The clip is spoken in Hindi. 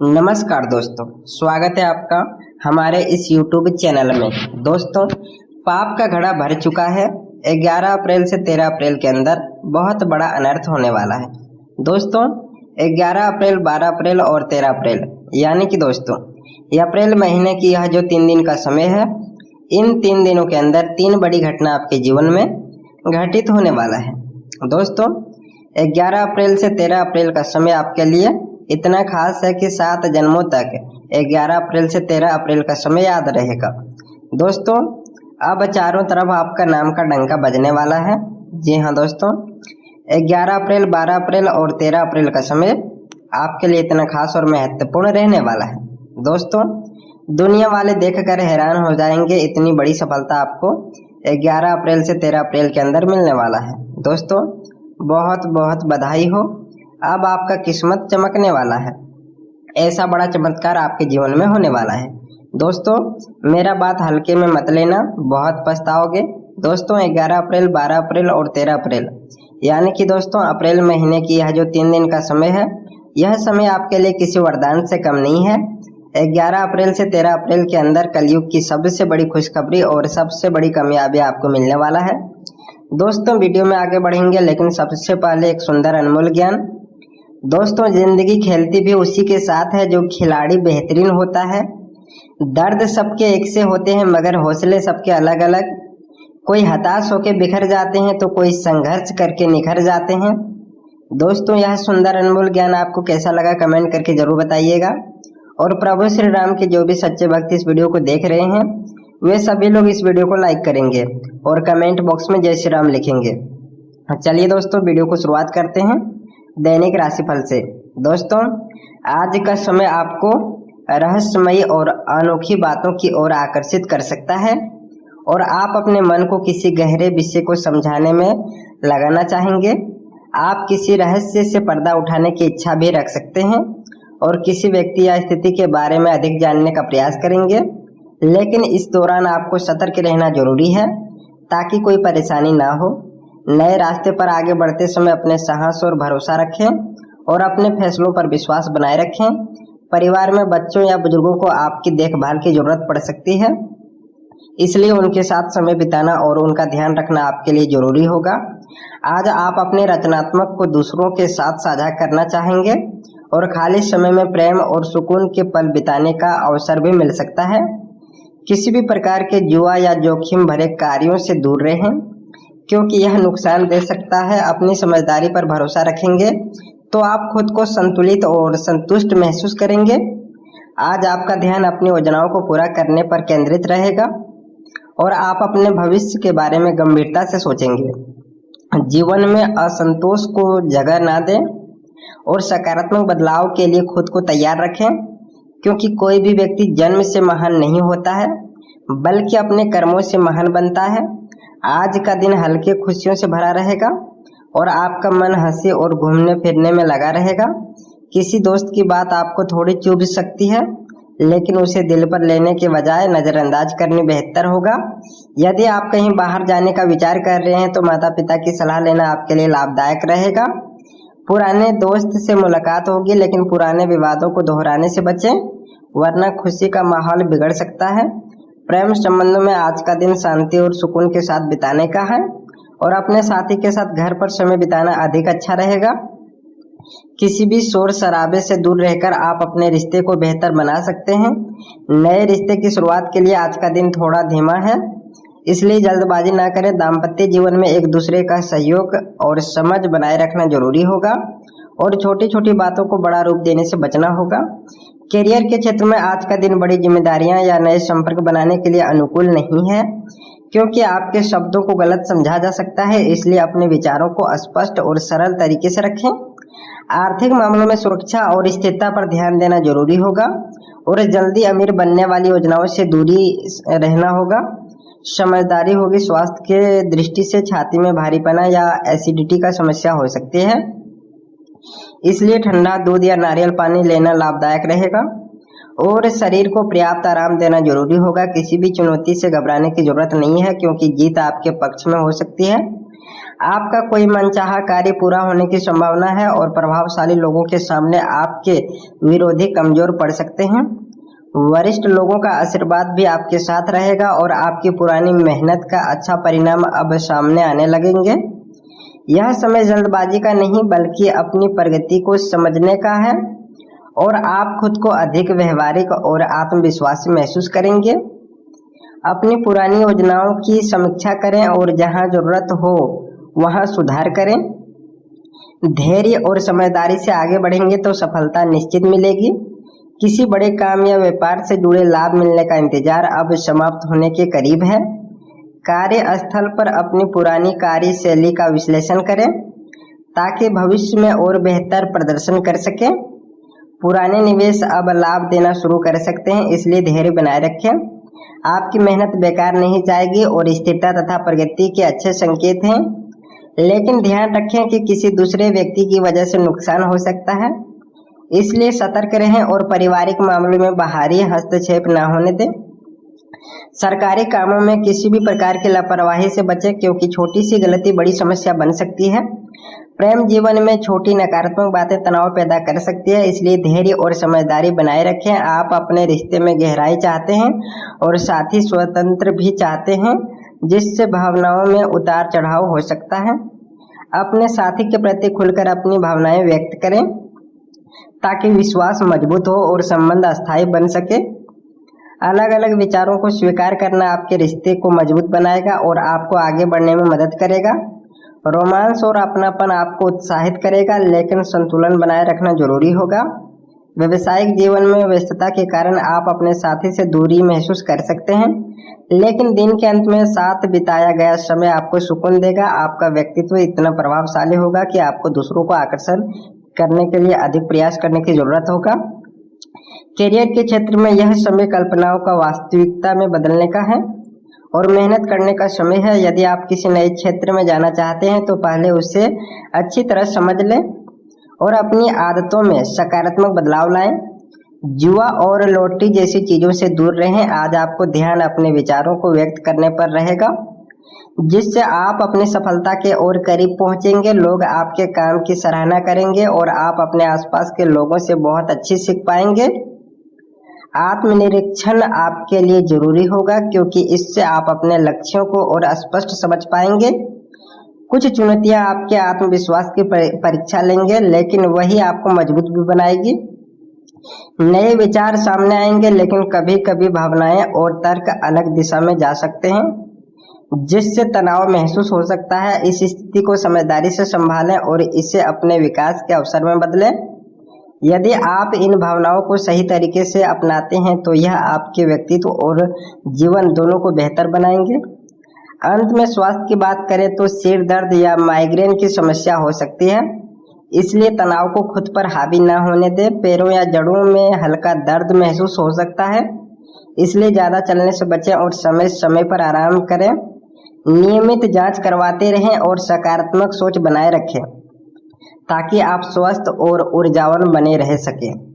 नमस्कार दोस्तों, स्वागत है आपका हमारे इस YouTube चैनल में। दोस्तों, पाप का घड़ा भर चुका है। 11 अप्रैल से 13 अप्रैल के अंदर बहुत बड़ा अनर्थ होने वाला है। दोस्तों, 11 अप्रैल, 12 अप्रैल और 13 अप्रैल यानी कि दोस्तों ये अप्रैल महीने की यह जो 3 दिन का समय है, इन 3 दिनों के अंदर 3 बड़ी घटना आपके जीवन में घटित होने वाला है। दोस्तों, 11 अप्रैल से 13 अप्रैल का समय आपके लिए इतना खास है कि 7 जन्मों तक 11 अप्रैल से 13 अप्रैल का समय याद रहेगा। दोस्तों, अब चारों तरफ आपका नाम का डंका बजने वाला है। जी हाँ दोस्तों, 11 अप्रैल, 12 अप्रैल और 13 अप्रैल का समय आपके लिए इतना खास और महत्वपूर्ण रहने वाला है। दोस्तों, दुनिया वाले देखकर हैरान हो जाएंगे, इतनी बड़ी सफलता आपको 11 अप्रैल से 13 अप्रैल के अंदर मिलने वाला है। दोस्तों, बहुत बहुत बधाई हो, अब आपका किस्मत चमकने वाला है। ऐसा बड़ा चमत्कार आपके जीवन में होने वाला है। दोस्तों, मेरा बात हल्के में मत लेना, बहुत पछताओगे। दोस्तों, 11 अप्रैल, 12 अप्रैल और 13 अप्रैल यानी कि दोस्तों अप्रैल महीने की यह जो 3 दिन का समय है, यह समय आपके लिए किसी वरदान से कम नहीं है। 11 अप्रैल से 13 अप्रैल के अंदर कलयुग की सबसे बड़ी खुशखबरी और सबसे बड़ी कामयाबी आपको मिलने वाला है। दोस्तों, वीडियो में आगे बढ़ेंगे, लेकिन सबसे पहले एक सुंदर अनमोल ज्ञान। दोस्तों, जिंदगी खेलती भी उसी के साथ है जो खिलाड़ी बेहतरीन होता है। दर्द सबके एक से होते हैं, मगर हौसले सबके अलग अलग। कोई हताश होकर बिखर जाते हैं तो कोई संघर्ष करके निखर जाते हैं। दोस्तों, यह सुंदर अनमोल ज्ञान आपको कैसा लगा कमेंट करके जरूर बताइएगा। और प्रभु श्री राम के जो भी सच्चे भक्त इस वीडियो को देख रहे हैं, वे सभी लोग इस वीडियो को लाइक करेंगे और कमेंट बॉक्स में जय श्री राम लिखेंगे। चलिए दोस्तों, वीडियो को शुरुआत करते हैं दैनिक राशिफल से। दोस्तों, आज का समय आपको रहस्यमयी और अनोखी बातों की ओर आकर्षित कर सकता है और आप अपने मन को किसी गहरे विषय को समझाने में लगाना चाहेंगे। आप किसी रहस्य से पर्दा उठाने की इच्छा भी रख सकते हैं और किसी व्यक्ति या स्थिति के बारे में अधिक जानने का प्रयास करेंगे, लेकिन इस दौरान आपको सतर्क रहना जरूरी है ताकि कोई परेशानी ना हो। नए रास्ते पर आगे बढ़ते समय अपने साहस और भरोसा रखें और अपने फैसलों पर विश्वास बनाए रखें। परिवार में बच्चों या बुजुर्गों को आपकी देखभाल की जरूरत पड़ सकती है, इसलिए उनके साथ समय बिताना और उनका ध्यान रखना आपके लिए जरूरी होगा। आज आप अपने रचनात्मक को दूसरों के साथ साझा करना चाहेंगे और खाली समय में प्रेम और सुकून के पल बिताने का अवसर भी मिल सकता है। किसी भी प्रकार के जुआ या जोखिम भरे कार्यों से दूर रहें, क्योंकि यह नुकसान दे सकता है। अपनी समझदारी पर भरोसा रखेंगे तो आप खुद को संतुलित और संतुष्ट महसूस करेंगे। आज आपका ध्यान अपनी योजनाओं को पूरा करने पर केंद्रित रहेगा और आप अपने भविष्य के बारे में गंभीरता से सोचेंगे। जीवन में असंतोष को जगह ना दें और सकारात्मक बदलाव के लिए खुद को तैयार रखें, क्योंकि कोई भी व्यक्ति जन्म से महान नहीं होता है, बल्कि अपने कर्मों से महान बनता है। आज का दिन हल्के खुशियों से भरा रहेगा और आपका मन हंसी और घूमने फिरने में लगा रहेगा। किसी दोस्त की बात आपको थोड़ी चुभ सकती है, लेकिन उसे दिल पर लेने के बजाय नजरअंदाज करनी बेहतर होगा। यदि आप कहीं बाहर जाने का विचार कर रहे हैं तो माता पिता की सलाह लेना आपके लिए लाभदायक रहेगा। पुराने दोस्त से मुलाकात होगी, लेकिन पुराने विवादों को दोहराने से बचें, वरना खुशी का माहौल बिगड़ सकता है। प्रेम संबंधों में आज का दिन शांति और सुकून के साथ बिताने का है और अपने साथी के साथ घर पर समय बिताना अधिक अच्छा रहेगा। किसी भी शोर शराबे से दूर रहकर आप अपने रिश्ते को बेहतर बना सकते हैं। नए रिश्ते की शुरुआत के लिए आज का दिन थोड़ा धीमा है, इसलिए जल्दबाजी ना करें। दाम्पत्य जीवन में एक दूसरे का सहयोग और समझ बनाए रखना जरूरी होगा और छोटी छोटी बातों को बड़ा रूप देने से बचना होगा। करियर के क्षेत्र में आज का दिन बड़ी जिम्मेदारियां या नए संपर्क बनाने के लिए अनुकूल नहीं है, क्योंकि आपके शब्दों को गलत समझा जा सकता है, इसलिए अपने विचारों को स्पष्ट और सरल तरीके से रखें। आर्थिक मामलों में सुरक्षा और स्थिरता पर ध्यान देना जरूरी होगा और जल्दी अमीर बनने वाली योजनाओं से दूरी रहना होगा। समझदारी होगी। स्वास्थ्य के दृष्टि से छाती में भारीपना या एसिडिटी का समस्या हो सकती है, इसलिए ठंडा दूध या नारियल पानी लेना लाभदायक रहेगा और शरीर को पर्याप्त आराम देना जरूरी होगा। किसी भी चुनौती से घबराने की जरूरत नहीं है, क्योंकि जीत आपके पक्ष में हो सकती है। आपका कोई मनचाहा कार्य पूरा होने की संभावना है और प्रभावशाली लोगों के सामने आपके विरोधी कमजोर पड़ सकते हैं। वरिष्ठ लोगों का आशीर्वाद भी आपके साथ रहेगा और आपकी पुरानी मेहनत का अच्छा परिणाम अब सामने आने लगेंगे। यह समय जल्दबाजी का नहीं बल्कि अपनी प्रगति को समझने का है और आप खुद को अधिक व्यवहारिक और आत्मविश्वासी महसूस करेंगे। अपनी पुरानी योजनाओं की समीक्षा करें और जहां जरूरत हो वहां सुधार करें। धैर्य और समझदारी से आगे बढ़ेंगे तो सफलता निश्चित मिलेगी। किसी बड़े काम या व्यापार से जुड़े लाभ मिलने का इंतजार अब समाप्त होने के करीब है। कार्यस्थल पर अपनी पुरानी कार्यशैली का विश्लेषण करें ताकि भविष्य में और बेहतर प्रदर्शन कर सकें। पुराने निवेश अब लाभ देना शुरू कर सकते हैं, इसलिए धैर्य बनाए रखें। आपकी मेहनत बेकार नहीं जाएगी और स्थिरता तथा प्रगति के अच्छे संकेत हैं, लेकिन ध्यान रखें कि किसी दूसरे व्यक्ति की वजह से नुकसान हो सकता है, इसलिए सतर्क रहें और पारिवारिक मामलों में बाहरी हस्तक्षेप न होने दें। सरकारी कामों में किसी भी प्रकार की लापरवाही से बचें क्योंकि छोटी सी गलती बड़ी समस्या बन सकती है। प्रेम जीवन में छोटी नकारात्मक बातें तनाव पैदा कर सकती है, इसलिए धैर्य और समझदारी बनाए रखें। आप अपने रिश्ते में गहराई चाहते हैं और साथ ही स्वतंत्र भी चाहते हैं, जिससे भावनाओं में उतार चढ़ाव हो सकता है। अपने साथी के प्रति खुलकर अपनी भावनाएं व्यक्त करें ताकि विश्वास मजबूत हो और संबंध अस्थायी बन सके। अलग अलग विचारों को स्वीकार करना आपके रिश्ते को मजबूत बनाएगा और आपको आगे बढ़ने में मदद करेगा। रोमांस और अपनापन आपको उत्साहित करेगा, लेकिन संतुलन बनाए रखना जरूरी होगा। व्यवसायिक जीवन में व्यस्तता के कारण आप अपने साथी से दूरी महसूस कर सकते हैं, लेकिन दिन के अंत में साथ बिताया गया समय आपको सुकून देगा। आपका व्यक्तित्व इतना प्रभावशाली होगा कि आपको दूसरों को आकर्षण करने के लिए अधिक प्रयास करने की जरूरत होगा। करियर के क्षेत्र में यह समय कल्पनाओं का वास्तविकता में बदलने का है और मेहनत करने का समय है। यदि आप किसी नए क्षेत्र में जाना चाहते हैं तो पहले उसे अच्छी तरह समझ लें और अपनी आदतों में सकारात्मक बदलाव लाएं। जुआ और लॉटरी जैसी चीजों से दूर रहें। आज आपको ध्यान अपने विचारों को व्यक्त करने पर रहेगा, जिससे आप अपनी सफलता के और करीब पहुंचेंगे। लोग आपके काम की सराहना करेंगे और आप अपने आसपास के लोगों से बहुत अच्छी सीख पाएंगे। आत्मनिरीक्षण आपके लिए जरूरी होगा क्योंकि इससे आप अपने लक्ष्यों को और स्पष्ट समझ पाएंगे। कुछ चुनौतियां आपके आत्मविश्वास की परीक्षा लेंगे, लेकिन वही आपको मजबूत भी बनाएगी। नए विचार सामने आएंगे, लेकिन कभी कभी भावनाएं और तर्क अलग दिशा में जा सकते हैं, जिससे तनाव महसूस हो सकता है। इस स्थिति को समझदारी से संभालें और इसे अपने विकास के अवसर में बदलें। यदि आप इन भावनाओं को सही तरीके से अपनाते हैं तो यह आपके व्यक्तित्व और जीवन दोनों को बेहतर बनाएंगे। अंत में स्वास्थ्य की बात करें तो सिर दर्द या माइग्रेन की समस्या हो सकती है, इसलिए तनाव को खुद पर हावी न होने दें। पैरों या जड़ों में हल्का दर्द महसूस हो सकता है, इसलिए ज़्यादा चलने से बचें और समय समय पर आराम करें। नियमित जांच करवाते रहें और सकारात्मक सोच बनाए रखें ताकि आप स्वस्थ और ऊर्जावान बने रह सकें।